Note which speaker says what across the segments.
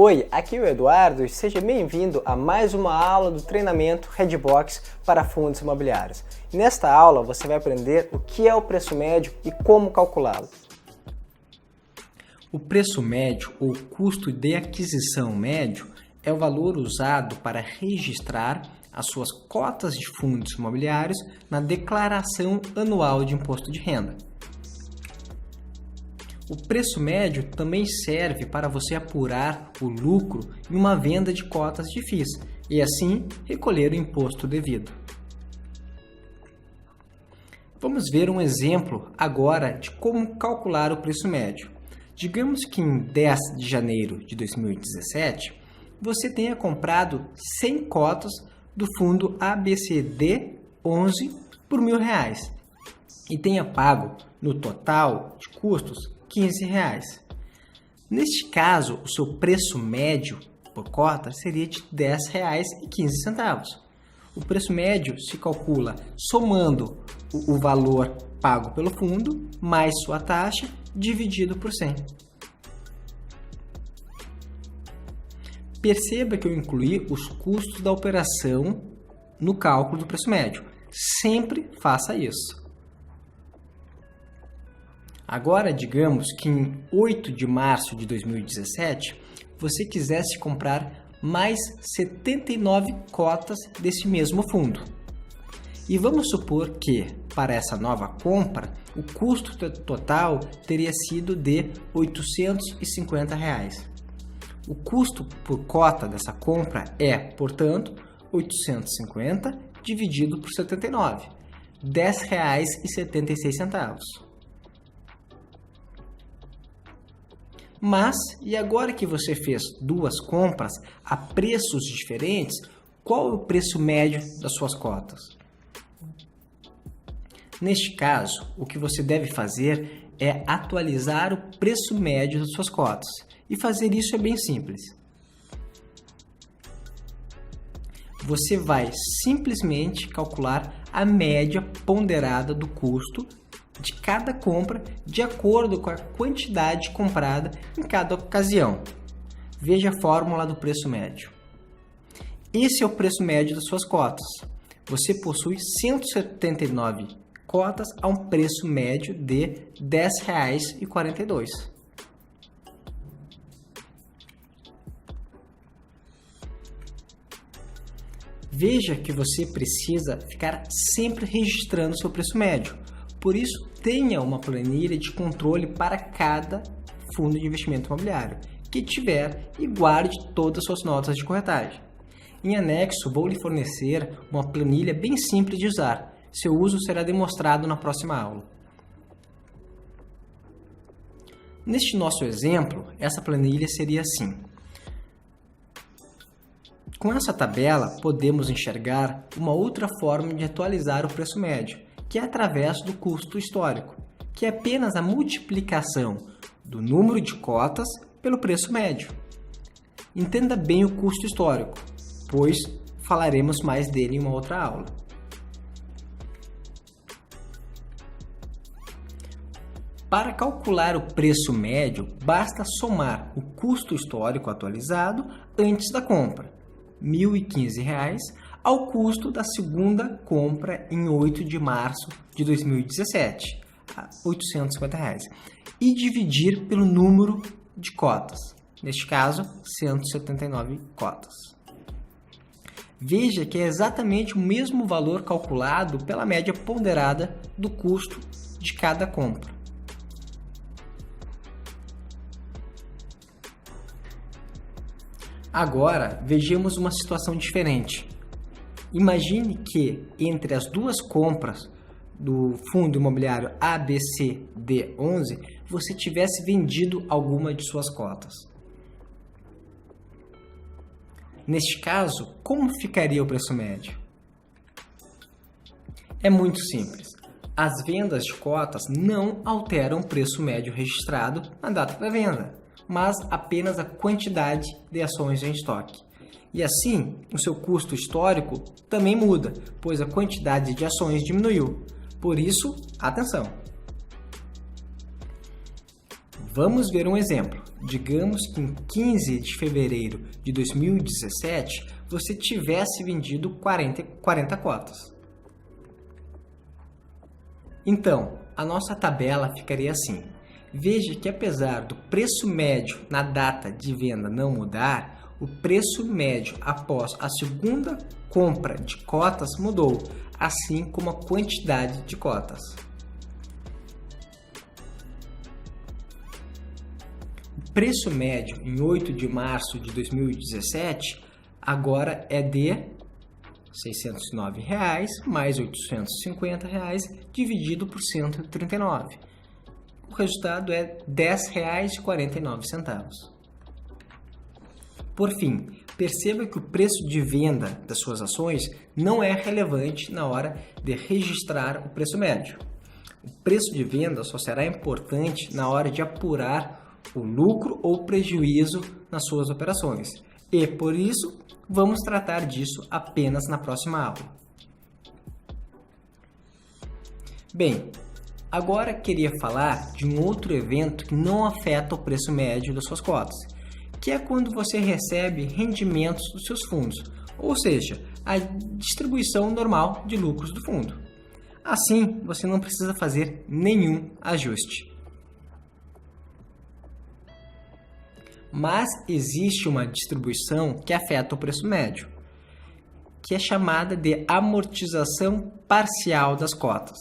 Speaker 1: Oi, aqui é o Eduardo e seja bem-vindo a mais uma aula do treinamento Redbox para fundos imobiliários. Nesta aula você vai aprender o que é o preço médio e como calculá-lo.
Speaker 2: O preço médio ou custo de aquisição médio é o valor usado para registrar as suas cotas de fundos imobiliários na declaração anual de imposto de renda. O preço médio também serve para você apurar o lucro em uma venda de cotas de FIIs e, assim, recolher o imposto devido. Vamos ver um exemplo agora de como calcular o preço médio. Digamos que em 10 de janeiro de 2017, você tenha comprado 100 cotas do fundo ABCD11 por R$1.000 e tenha pago, no total de custos, R$15. Neste caso, o seu preço médio por cota seria de R$10,15. O preço médio se calcula somando o valor pago pelo fundo mais sua taxa dividido por 100. Perceba que eu incluí os custos da operação no cálculo do preço médio. Sempre faça isso. Agora, digamos que em 8 de março de 2017, você quisesse comprar mais 79 cotas desse mesmo fundo. E vamos supor que, para essa nova compra, o custo total teria sido de R$850. O custo por cota dessa compra é, portanto, 850 dividido por 79, R$10,76. Mas, e agora que você fez duas compras a preços diferentes, qual é o preço médio das suas cotas? Neste caso, o que você deve fazer é atualizar o preço médio das suas cotas. E fazer isso é bem simples. Você vai simplesmente calcular a média ponderada do custo de cada compra de acordo com a quantidade comprada em cada ocasião. Veja a fórmula do preço médio. Esse é o preço médio das suas cotas. Você possui 179 cotas a um preço médio de R$10,42. Veja que você precisa ficar sempre registrando seu preço médio. Por isso, tenha uma planilha de controle para cada fundo de investimento imobiliário que tiver e guarde todas as suas notas de corretagem. Em anexo, vou lhe fornecer uma planilha bem simples de usar. Seu uso será demonstrado na próxima aula. Neste nosso exemplo, essa planilha seria assim. Com essa tabela, podemos enxergar uma outra forma de atualizar o preço médio, que é através do custo histórico, que é apenas a multiplicação do número de cotas pelo preço médio. Entenda bem o custo histórico, pois falaremos mais dele em uma outra aula. Para calcular o preço médio, basta somar o custo histórico atualizado antes da compra, R$1.015, ao custo da segunda compra em 8 de março de 2017, R$850, e dividir pelo número de cotas, neste caso, 179 cotas. Veja que é exatamente o mesmo valor calculado pela média ponderada do custo de cada compra. Agora, vejamos uma situação diferente. Imagine que, entre as duas compras do fundo imobiliário ABCD11, você tivesse vendido alguma de suas cotas. Neste caso, como ficaria o preço médio? É muito simples. As vendas de cotas não alteram o preço médio registrado na data da venda, mas apenas a quantidade de ações em estoque. E assim, o seu custo histórico também muda, pois a quantidade de ações diminuiu. Por isso, atenção! Vamos ver um exemplo. digamos que em 15 de fevereiro de 2017 você tivesse vendido 40 cotas. Então, a nossa tabela ficaria assim. Veja que apesar do preço médio na data de venda não mudar, o preço médio após a segunda compra de cotas mudou, assim como a quantidade de cotas. O preço médio em 8 de março de 2017 agora é de R$ 609 mais R$ 850 dividido por 139. O resultado é R$ 10,49. Por fim, perceba que o preço de venda das suas ações não é relevante na hora de registrar o preço médio. O preço de venda só será importante na hora de apurar o lucro ou prejuízo nas suas operações. E, por isso, vamos tratar disso apenas na próxima aula. Bem, agora queria falar de um outro evento que não afeta o preço médio das suas cotas, que é quando você recebe rendimentos dos seus fundos, ou seja, a distribuição normal de lucros do fundo. Assim, você não precisa fazer nenhum ajuste. Mas existe uma distribuição que afeta o preço médio, que é chamada de amortização parcial das cotas.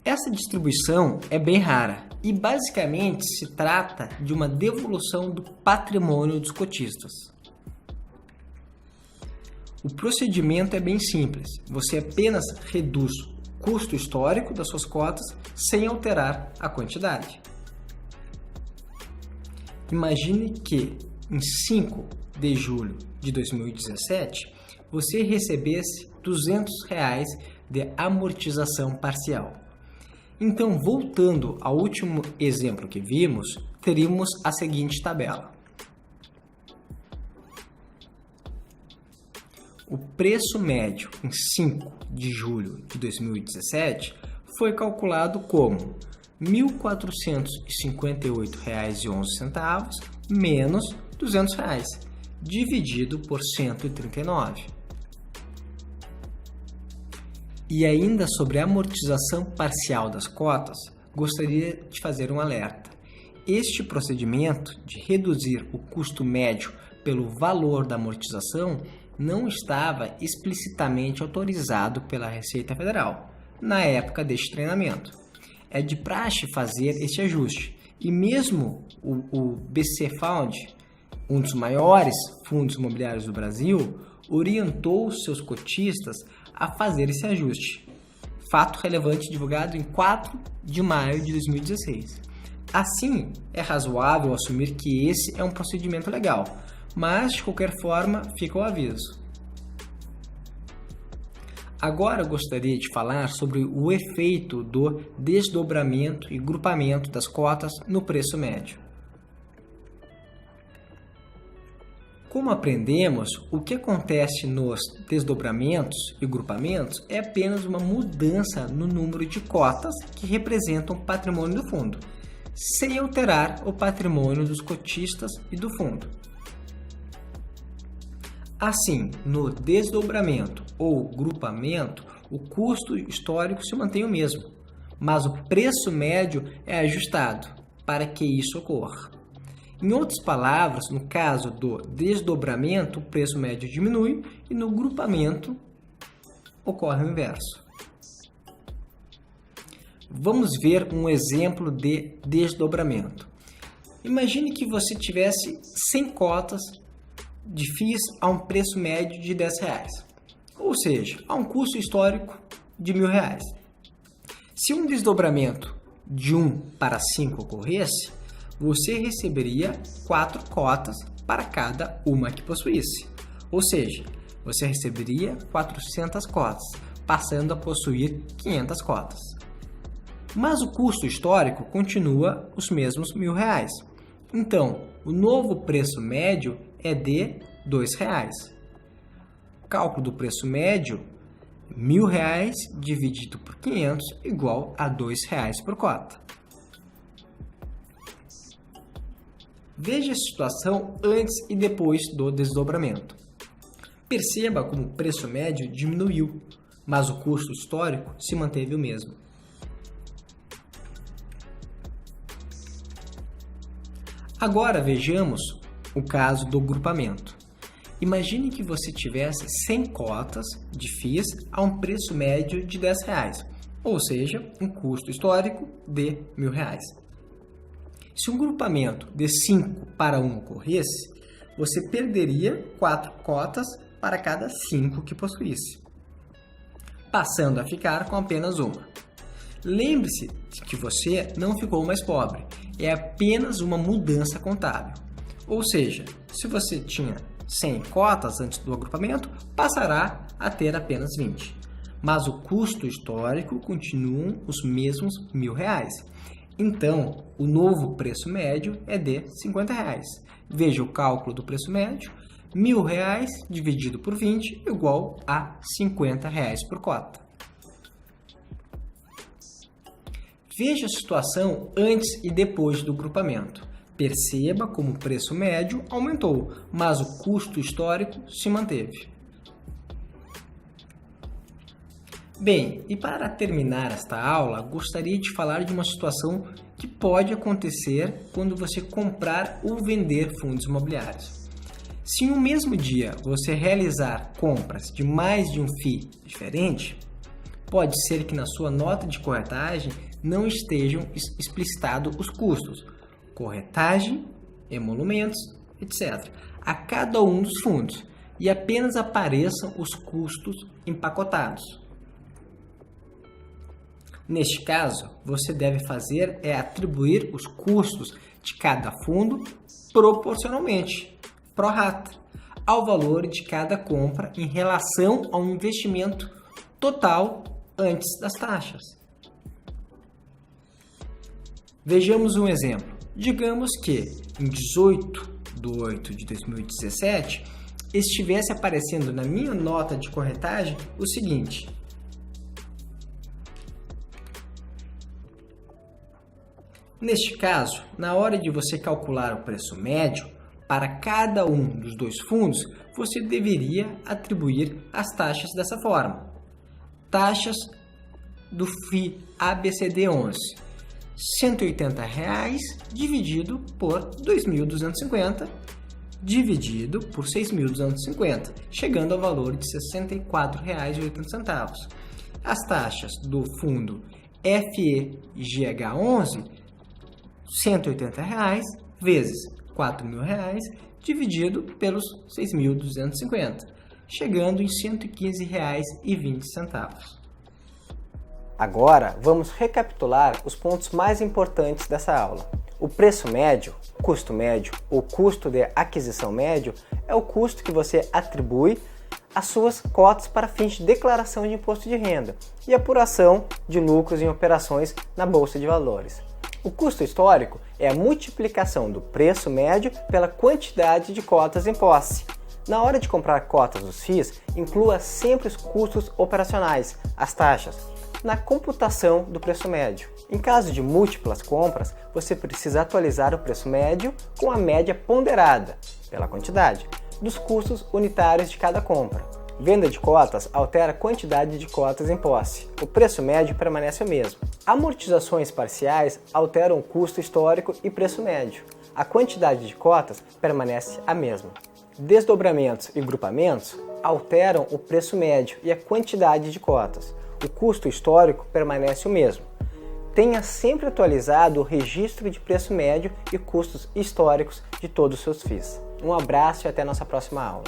Speaker 2: Essa distribuição é bem rara e basicamente se trata de uma devolução do patrimônio dos cotistas. O procedimento é bem simples, você apenas reduz o custo histórico das suas cotas sem alterar a quantidade. Imagine que em 5 de julho de 2017 você recebesse R$ 200 de amortização parcial. Então, voltando ao último exemplo que vimos, teríamos a seguinte tabela. O preço médio em 5 de julho de 2017 foi calculado como R$ 1.458,11 menos R$ 200, dividido por 139. E ainda sobre a amortização parcial das cotas, gostaria de fazer um alerta. Este procedimento de reduzir o custo médio pelo valor da amortização não estava explicitamente autorizado pela Receita Federal na época deste treinamento. É de praxe fazer este ajuste, e mesmo o BC Fund, um dos maiores fundos imobiliários do Brasil, orientou os seus cotistas a fazer esse ajuste. Fato relevante divulgado em 4 de maio de 2016. Assim, é razoável assumir que esse é um procedimento legal, mas de qualquer forma fica o aviso. Agora eu gostaria de falar sobre o efeito do desdobramento e grupamento das cotas no preço médio. Como aprendemos, o que acontece nos desdobramentos e grupamentos é apenas uma mudança no número de cotas que representam o patrimônio do fundo, sem alterar o patrimônio dos cotistas e do fundo. Assim, no desdobramento ou grupamento, o custo histórico se mantém o mesmo, mas o preço médio é ajustado para que isso ocorra. Em outras palavras, no caso do desdobramento, o preço médio diminui e no grupamento ocorre o inverso. Vamos ver um exemplo de desdobramento. Imagine que você tivesse 100 cotas de FIIs a um preço médio de R$ 10, ou seja, a um custo histórico de R$ 1.000. Se um desdobramento de 1 para 5 ocorresse, você receberia 4 cotas para cada uma que possuísse, ou seja, você receberia 400 cotas, passando a possuir 500 cotas. Mas o custo histórico continua os mesmos R$ 1.000. Então, o novo preço médio é de R$ 2,00. Cálculo do preço médio, R$ 1.000 dividido por 500 igual a R$ 2,00 por cota. Veja a situação antes e depois do desdobramento. Perceba como o preço médio diminuiu, mas o custo histórico se manteve o mesmo. Agora vejamos o caso do grupamento. Imagine que você tivesse 100 cotas de FIIs a um preço médio de R$10, ou seja, um custo histórico de R$1.000. Se um grupamento de 5 para 1 ocorresse, você perderia 4 cotas para cada 5 que possuísse, passando a ficar com apenas uma. Lembre-se que você não ficou mais pobre, é apenas uma mudança contábil. Ou seja, se você tinha 100 cotas antes do agrupamento, passará a ter apenas 20. Mas o custo histórico continuam os mesmos R$1.000. Então, o novo preço médio é de R$50. Veja o cálculo do preço médio. R$1.000 dividido por 20 igual a R$50 por cota. Veja a situação antes e depois do grupamento. Perceba como o preço médio aumentou, mas o custo histórico se manteve. Bem, e para terminar esta aula, gostaria de falar de uma situação que pode acontecer quando você comprar ou vender fundos imobiliários. Se em um mesmo dia você realizar compras de mais de um FII diferente, pode ser que na sua nota de corretagem não estejam explicitados os custos, corretagem, emolumentos, etc., a cada um dos fundos, e apenas apareçam os custos empacotados. Neste caso, você deve fazer é atribuir os custos de cada fundo proporcionalmente, pro rata, ao valor de cada compra em relação ao investimento total antes das taxas. Vejamos um exemplo. Digamos que em 18/8/2017 estivesse aparecendo na minha nota de corretagem o seguinte: neste caso, na hora de você calcular o preço médio para cada um dos dois fundos, você deveria atribuir as taxas dessa forma. Taxas do FII ABCD11. R$180 dividido por 2.250 dividido por 6.250, chegando ao valor de R$64,80. As taxas do fundo FEGH11, R$180 vezes R$4.000 dividido pelos 6.250, chegando em R$115,20.
Speaker 1: Agora, vamos recapitular os pontos mais importantes dessa aula. O preço médio, custo médio ou custo de aquisição médio é o custo que você atribui às suas cotas para fins de declaração de imposto de renda e apuração de lucros em operações na Bolsa de Valores. O custo histórico é a multiplicação do preço médio pela quantidade de cotas em posse. Na hora de comprar cotas dos FIIs, inclua sempre os custos operacionais, as taxas, na computação do preço médio. Em caso de múltiplas compras, você precisa atualizar o preço médio com a média ponderada, pela quantidade, dos custos unitários de cada compra. Venda de cotas altera a quantidade de cotas em posse. O preço médio permanece o mesmo. Amortizações parciais alteram o custo histórico e preço médio. A quantidade de cotas permanece a mesma. Desdobramentos e grupamentos alteram o preço médio e a quantidade de cotas. O custo histórico permanece o mesmo. Tenha sempre atualizado o registro de preço médio e custos históricos de todos os seus FIIs. Um abraço e até nossa próxima aula.